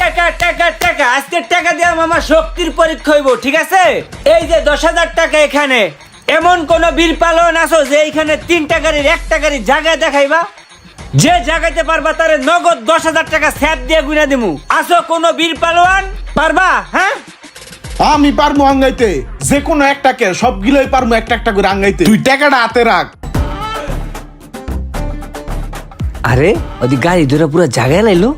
টাকা টাকা টাকা আজকে টাকা দিয়ে আমার শক্তির পরীক্ষা হইব, ঠিক আছে? এই যে 10,000 টাকা এখানে, এমন কোন বীর পালন আছো যে এইখানে 3 টাকার 1 টাকার জায়গা দেখাইবা? যে জায়গাতে পারবা তারে নগদ 10,000 টাকা স্যাপ দিয়ে গুনা দিমু। আসো কোন বীর পালোয়ান পারবা? হ্যাঁ আমি পারবো আঙ্গাইতে, যে কোনো একটাকে সবগুলোই পারবো একটা একটা করে আঙ্গাইতে। তুই টাকাটা হাতে রাখ। আরে ওদি গাড়ি ধরে পুরো জায়গায় লাইলো।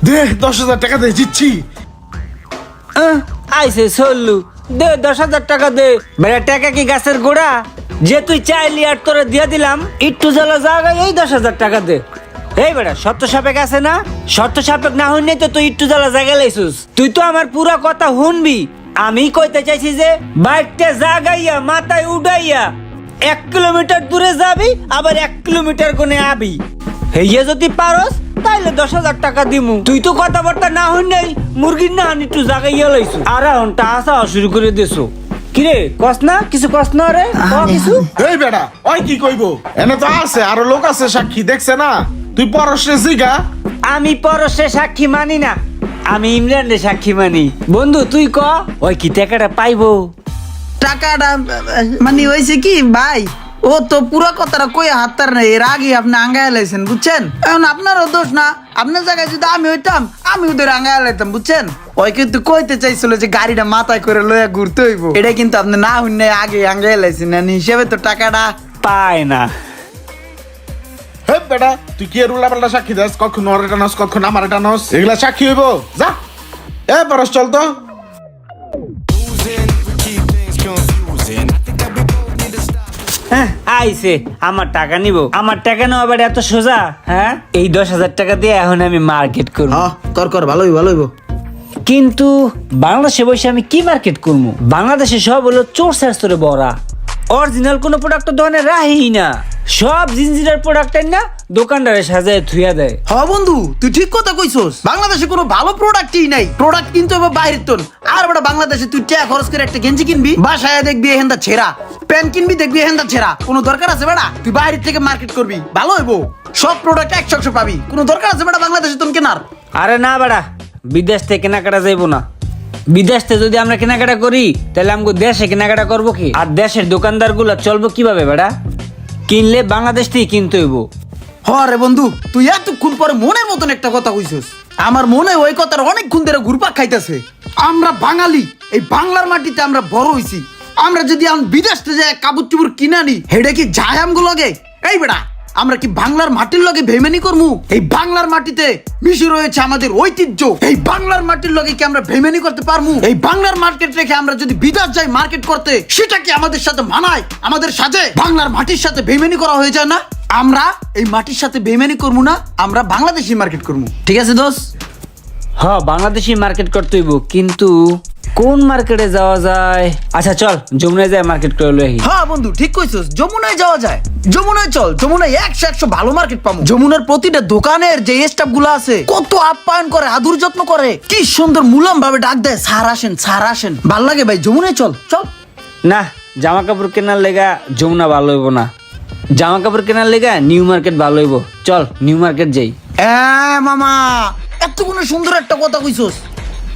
দে 10,000 টাকা দে, জিতছি। আইসে চললু, দে 10,000 টাকা দে। বেটা টাকা কি গাছের গোড়া যে তুই চাইলি আর তোরে দিয়ে দিলাম? একটু জ্বালা জায়গায় এই 10,000 টাকা দে। এই বেটা শর্ত সাপেক আছে না? শর্ত সাপেক না হইনি তো তুই একটু জ্বালা জায়গা লাইছিস। তুই তো আমার পুরা কথা শুনবি। আমি কইতে চাইছি যে বাইকটা জাগাইয়া মাথায় উড়াইয়া 1 কিলোমিটার দূরে যাবি, আবার 1 কিলোমিটার কোনে আবি। হেইয়া যদি পারস তাইলে 10,000 টাকা দিমু। তুই তো কথাবার্তা না হই নাই, মুরগির না একটু জাগাইয়া লাইছু। আর ঘন্টা আসা শুরু করে দিছো। কিরে কস না কিছু? কস না রে কিছু? এই বেটা ওই কি কইবো? এনে তো আছে আরো লোক আছে সাক্ষী, দেখছে না? তুই পরশে জিগা। আমি পরশে সাক্ষী মানি না, আমি ইমরানরে সাক্ষী মানি। বন্ধু তুই ক, ওই কি টাকাটা পাইবো? টাকাটা মানে হয়েছে কি ভাই, ও তো পুরো কথাটা কই হাততার নেই। এর আগে আপনি আঙ্গায় লাইছেন, বুঝছেন? এখন আপনারও দোষ না। আপনার জায়গায় যদি আমি হইতাম, আমি ওদের আঙ্গায় লাইতাম, বুঝছেন? ওই কিন্তু কইতে চাইছিল যে গাড়িটা মাথায় করে লইয়া ঘুরতে হইব। এটা কিন্তু আপনি না হইন আগে আঙ্গায় লাইছেন, হিসেবে তো টাকাটা পায় না। হে বেটা তুই কি এর উল্লাপাল্টা সাক্ষী দাস? কখন ওর এটা নস, কখন আমার এটা নস, এগুলা সাক্ষী হইব? যা এ পরশ চল তো। আইসে আমার টাকা নিব। আমার টাকা নেওয়া বেটা এত সোজা? হ্যাঁ, এই 10,000 টাকা দিয়ে এখন আমি মার্কেট করবো। কর কর, ভালো হইব ভালো হইব। কিন্তু বাংলাদেশে বসে আমি কি মার্কেট করবো? বাংলাদেশে সব হলো চোর স্যারস্তরে বড়া। অরিজিনাল কোনো প্রোডাক্ট তো দোকানে রাহি না, সব জিনজিরার প্রোডাক্ট না দোকানদারে সাজায় থুইয়া দেয়। হ বন্ধু তুই ঠিক কথা কইছস, বাংলাদেশে কোনো ভালো প্রোডাক্টই নাই। প্রোডাক্ট কিনতে হবে বাইরের তোর। আর বড় বাংলাদেশে তুই টাকা খরচ করে একটা গেঞ্জি কিনবি, বাসায় দেখবি এহেন্দা ছেঁড়া। প্যান্ট কিনবি, দেখবি এহেন্দা ছেঁড়া। কোনো দরকার আছে বেটা? তুই বাইরের থেকে মার্কেট করবি, ভালো হইব। সব প্রোডাক্ট 100 পাবি। কোনো দরকার আছে বেটা বাংলাদেশে তুমি কেনার? আরে না বেটা, বিদেশ থেকে কেনাকাটা যাইবো না। বিদেশ থেকে যদি আমরা কেনাকাটা করি তাহলে আমাকে দেশে কেনাকাটা করবো কি? আর দেশের দোকানদার গুলা চলবো কিভাবে বেটা? কিনলে বাংলাদেশ থেকে কিনতে হইব। রে বন্ধু তুই এতক্ষণ পরে মনের মতন একটা কথা কইছস। আমার মনে ওই কথার অনেকক্ষণ ধরে ঘুরপাক খাইতেছে। আমরা বাঙালি, এই বাংলার মাটিতে আমরা বড় হইছি। আমরা যদি এখন বিদেশ থেকে যাই কাপড় চুপড় কিনা নি, হেডে কি যায় আমগো লগে? এই বেটা আমরা কি বাংলার মাটির লগে বেইমানি করমু? এই বাংলার মাটিতে মিশে রয়েছে আমাদের ঐতিহ্য। এই বাংলার মাটির লগে কি আমরা বেইমানি করতে পারমু? এই বাংলার মার্কেট রেখে আমরা যদি বিদেশ যাই মার্কেট করতে, সেটা কি আমাদের সাথে মানায়? আমাদের সাথে বাংলার মাটির সাথে বেইমানি করা হয়ে যায় না? আমরা এই মাটির সাথে বেইমানি করবো না, আমরা বাংলাদেশি মার্কেট করবো। ঠিক আছে দোস্ত? হ্যাঁ বাংলাদেশি মার্কেট করতে হইব, কিন্তু কোন মার্কেটে যাওয়া যায়? আচ্ছা চল যমুনায় যাই মার্কেট করে লই। হ্যাঁ বন্ধু ঠিক কইছস, যমুনায় যাওয়া যায়। যমুনায় চল, যমুনায় 100 ভালো মার্কেট পাবো। যমুনার প্রতিটা দোকানের যে স্টাফ গুলো আছে কত আপ্যায়ন করে, আদর যত্ন করে, কি সুন্দর মুলাম ভাবে ডাক দেয়, স্যার আসেন স্যার আসেন। ভাল লাগে ভাই, যমুনায় চল চল। না, জামা কাপড় কেনার লেগা যমুনা ভালো হইব না, জামা কাপড় কেনার লেগা নিউ মার্কেট ভালো হইব। চল নিউ মার্কেট যাই। মামা এত কোনো সুন্দর একটা কথা কইছস।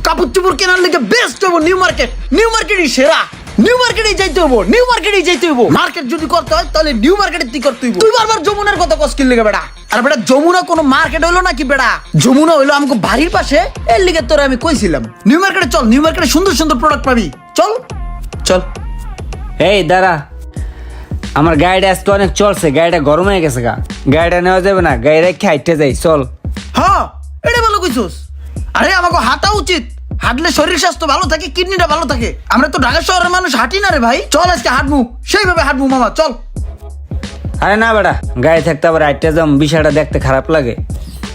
কাপড় চোপড় কেনার লেগে বেস্ট হবো নিউ মার্কেট। নিউ মার্কেটই সেরা। নিউ মার্কেটে যাইতে হবো, নিউ মার্কেটে যাইতে হবো। মার্কেট যদি করতে হয় তাহলে নিউ মার্কেটে তুই করতে হইব। তুই বারবার যমুনার কথা কষ্টির লেগে বেড়া। আর বেটা যমুনা কোনো মার্কেট হইলো নাকি বেড়া? যমুনা হইলো আমাকে বাড়ির পাশে, এর লিগে তোরে আমি কইছিলাম নিউ মার্কেটে চল। নিউ মার্কেটে সুন্দর সুন্দর প্রোডাক্ট পাবি। চল চল। এই দাঁড়া, আমার গাড়িটা আজকে অনেক চলছে, গাড়িটা গরম হয়ে গেছে গা। গাড়িটা নেওয়া যাবে না, গাড়ি রেখে হাইটে যাই। চল। হ্যাঁ এটা ভালো কইছস। আরে আমাকে হাঁটা উচিত, হাঁটলে শরীর স্বাস্থ্য ভালো থাকে, কিডনিটা ভালো থাকে। আমরা তো ঢাকা শহরের মানুষ হাঁটি না রে ভাই। চল আজকে হাঁটবো, সেইভাবে হাঁটবো মামা, চল। আরে না বেটা, গাড়ি থাকতে আবার হাইটে যাম, বিষয়টা দেখতে খারাপ লাগে।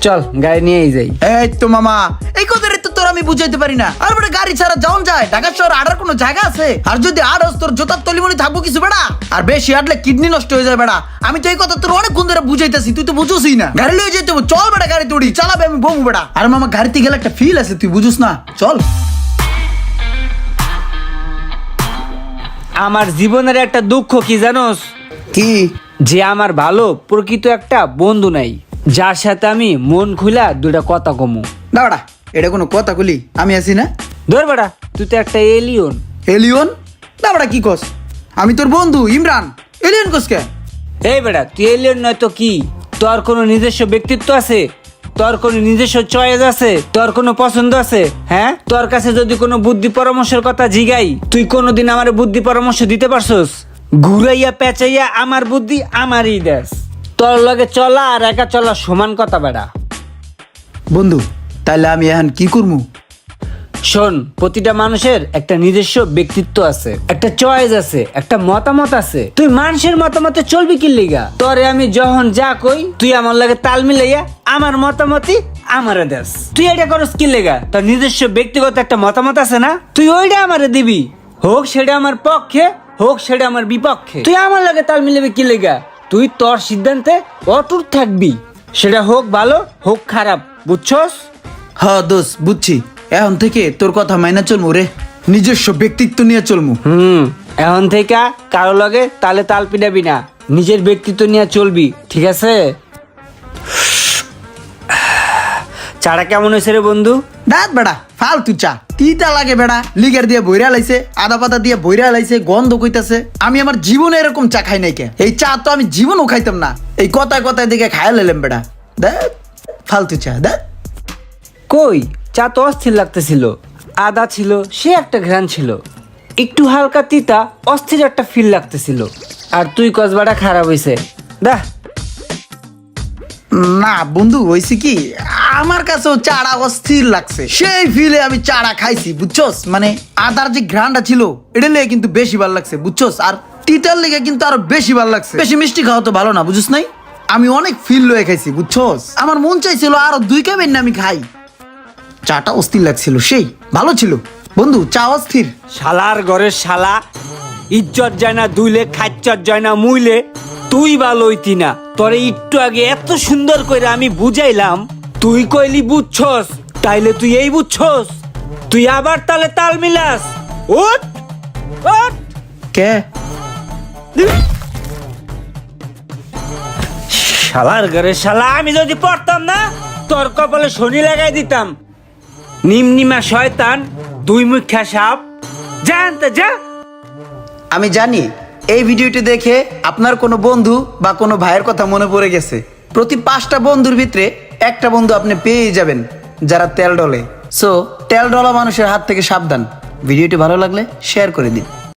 চল গাড়ি নিয়েই যাই। এই তো মামা, এই কথাটা তো তোর আমি বুঝাইতে পারি না। আর বেটা গাড়ি ছাড়া যাওন যায়? ঢাকা শহর আড়ার কোনো জায়গা আছে? আর যদি আড়স তোর জোতার তলিমনি থাকবো কিছু বেটা। আর বেশি হাঁটলে কিডনি নষ্ট হয়ে যায় বেটা। আমি তো এই কথা তোর অনেকক্ষণ ধরে বুঝাইতেছি, তুই তো বুঝোসই না। গাড়ি লয়ে যেতে হবে, চল বেটা, গাড়ি তোড়ি চালাবে, আমি বমু বেটা। আর মামা গাড়িতে গেলে একটা ফিল আছে, তুই বুঝুস না, চল। আমার জীবনের একটা দুঃখ কি জানোস? কি? যে আমার ভালো প্রকৃত একটা বন্ধু নাই। যার সাথে আমি মন খুলা দুটা কথা কমু। না বেটা, এটা কোনো কথা কলি? আমি আছি না? ধর বেটা, তুই তো একটা এলিয়ন। এলিয়ন? না বেটা, কি কস? আমি তোর বন্ধু ইমরান, এলিয়ন কস কে? এই বেটা, তুই এলিয়ন নয় তো কি? তোর কোনো নিজস্ব ব্যক্তিত্ব আছে? তোর কোনো নিজস্ব চয়েস আছে? তোর কোনো পছন্দ আছে? হ্যাঁ, তোর কাছে যদি কোনো বুদ্ধি পরামর্শের কথা জিগাই, তুই কোনোদিন আমার বুদ্ধি পরামর্শ দিতে পারছস? ঘুরাইয়া পেঁচাইয়া আমার বুদ্ধি আমারই দেশ। তোর লগে চলা আর একা চলা সমান কথা বেটা। বন্ধু, তাইলে আমি এখন কি করবো? শোন, প্রতিটা মানুষের একটা নিজস্ব ব্যক্তিত্ব আছে, একটা চয়েস আছে, একটা মতামত আছে। তুই মানুষের মতামতে চলবি কি লিগা? তোরে আমি যখন যা কই তুই আমার লাগে তাল মিলাইয়া আমার মতামতই আমারে দেস। তুই এটা করস কি লিগা? তোর নিজস্ব ব্যক্তিগত একটা মতামত আছে না, তুই ওইটা আমারে দিবি। হোক সেটা আমার পক্ষে, হোক সেটা আমার বিপক্ষে, তুই আমার লাগে তাল মিলাবি কি লিগা? তুই তোর সিদ্ধান্তে অটুট থাকবি, সেটা হোক ভালো হোক খারাপ, বুঝছস? হ্যাঁ দোস্ত, বুঝছি। এখন থেকে তোর কথা মাইনা চলমু রে, নিজস্ব ব্যক্তিত্ব নিয়ে চলমু। এখন থেকে কারো লগে তালে তাল পিটাবি না, নিজের ব্যক্তিত্ব নিয়ে চলবি, ঠিক আছে? চাটা কেমন হয়েছে রে বন্ধু? দাঁত বেড়া, ফালতু চা, তিতা লাগে বেড়া, লিগার দিয়ে বইরা লাইছে, আদা পাতা দিয়ে বইরা লাইছে, গন্ধ কইতাছে। আমি আমার জীবনে এরকম চা খাই নাই কে। এই চা তো আমি জীবনও খাইতাম না, এই কথায় কথায় দিকে খাইয়া লাইলাম বেড়া। দেখ, ফালতু চা দেখ। কই, চা তো অস্থির লাগতেছিল, আদা ছিল, সে একটা ঘ্রাণ ছিল, একটু হালকা তিতা, অস্থির একটা ফিল লাগতেছিল। আর তুই কসবাটা খারাপ হয়েছে দেখ। না বন্ধু, হয়েছে কি, আমার কাছেও চারা অস্থির লাগছে। সেই ফিলে আমি চারা খাইছি, বুঝছস? মানে আদার যে ঘ্রাণটা ছিল এটা লেগে কিন্তু বেশি ভালো লাগছে, বুঝছস? আর তিতার লেগে কিন্তু আরো বেশি ভালো লাগছে। বেশি মিষ্টি খাওয়া তো ভালো না, বুঝছস নাই? আমি অনেক ফিল লয়ে খাইছি, বুঝছস? আমার মন চাইছিল আরো 2 কাপ এনে আমি খাই। চাটা অস্থির লাগছিল, সেই ভালো ছিল বন্ধু, চা অস্থির। শালার ঘরের শালা, ইজ্জত যায় না দুইলে, খাচ্চত যায় না মুইলে, তুই ভালো হইতি না। তোরে একটু আগে এত সুন্দর করে আমি বুঝাইলাম, তুই কইলি বুঝছস, তাইলে তুই এই বুঝছস? তুই আবার তালে তাল মিলাস? উঠ উঠ। কে? শালার ঘরের শালা, আমি যদি পড়তাম না তোর কপালে শনি লাগাই দিতাম। নিমনিমা শয়তান, 2 মুখা সাপ, জানতে যা। আমি জানি এই ভিডিওটি দেখে আপনার কোনো বন্ধু বা কোনো ভাইয়ের কথা মনে পড়ে গেছে। প্রতি 5টা বন্ধুর ভিতরে একটা বন্ধু আপনি পেয়ে যাবেন যারা তেল ডলে। সো তেল ডলা মানুষের হাত থেকে সাবধান। ভিডিওটি ভালো লাগলে শেয়ার করে দিন।